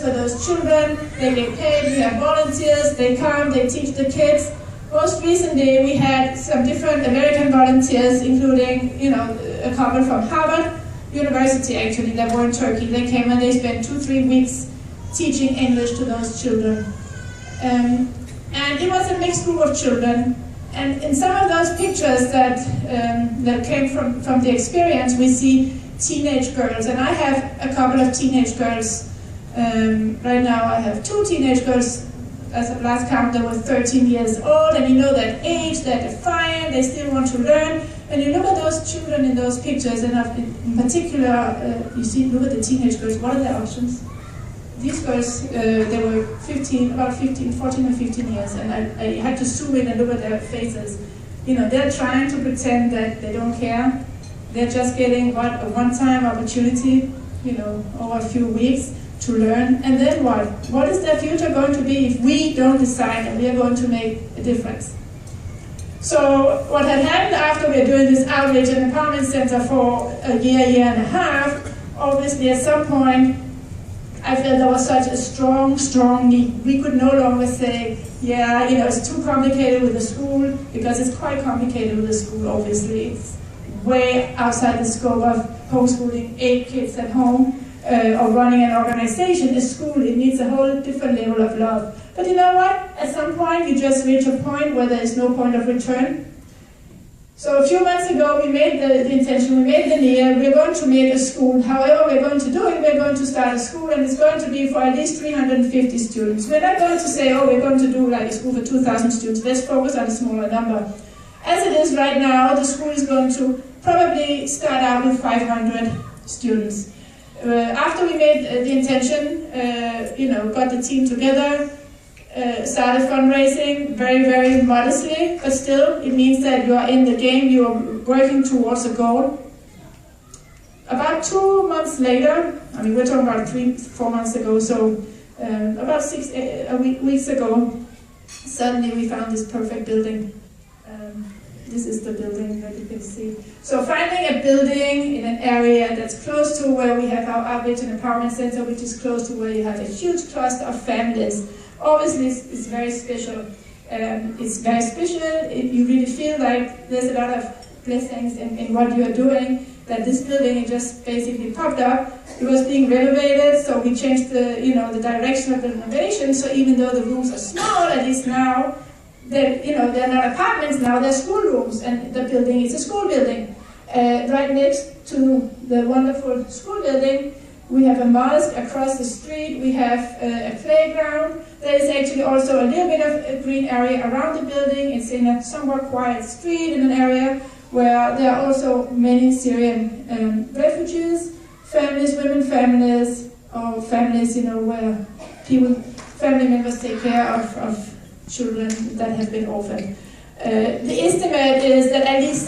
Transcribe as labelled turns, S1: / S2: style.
S1: for those children. They get paid, we have volunteers, they come, they teach the kids. Most recently, we had some different American volunteers, including, a couple from Harvard University, actually, that were in Turkey. They came and they spent 2-3 weeks teaching English to those children. And it was a mixed group of children. And in some of those pictures that came from the experience, we see teenage girls. And I have a couple of teenage girls. Right now I have 2 teenage girls. As of last count, they were 13 years old, and you know that age, they're defiant, they still want to learn. And you look at those children in those pictures, and in particular, look at the teenage girls, what are their options? These girls, they were 14 or 15 years, and I had to zoom in and look at their faces. They're trying to pretend that they don't care. They're just getting a one-time opportunity, over a few weeks to learn, and then what? What is their future going to be if we don't decide that we are going to make a difference? So what had happened after we were doing this outreach and empowerment center for a year and a half, obviously at some point I felt there was such a strong need. We could no longer say, it's too complicated with the school, because it's quite complicated with the school, obviously. It's way outside the scope of homeschooling 8 kids at home. Or running an organization, a school, it needs a whole different level of love. But you know what? At some point, you just reach a point where there is no point of return. So a few months ago, we made the intention, we made the need, we're going to make a school. However we're going to do it, we're going to start a school, and it's going to be for at least 350 students. We're not going to say, we're going to do like a school for 2,000 students. Let's focus on a smaller number. As it is right now, the school is going to probably start out with 500 students. After we made the intention, got the team together, started fundraising very modestly, but still it means that you are in the game, you are working towards a goal. About 2 months later, we're talking about 3-4 months ago, so about 6 weeks ago, suddenly we found this perfect building. This is the building that you can see. So finding a building in an area that's close to where we have our outreach and empowerment center, which is close to where you have a huge cluster of families, obviously it's very special. It's very special. You really feel like there's a lot of blessings in what you are doing, that this building, it just basically popped up. It was being renovated, so we changed the direction of the renovation, so even though the rooms are small, at least now, they're not apartments now, they're schoolrooms, and the building is a school building. Right next to the wonderful school building, we have a mosque across the street, we have a playground. There is actually also a little bit of a green area around the building. It's in a somewhat quiet street in an area where there are also many Syrian refugees, families, women families, or families, where family members take care of children that have been orphaned. The estimate is that at least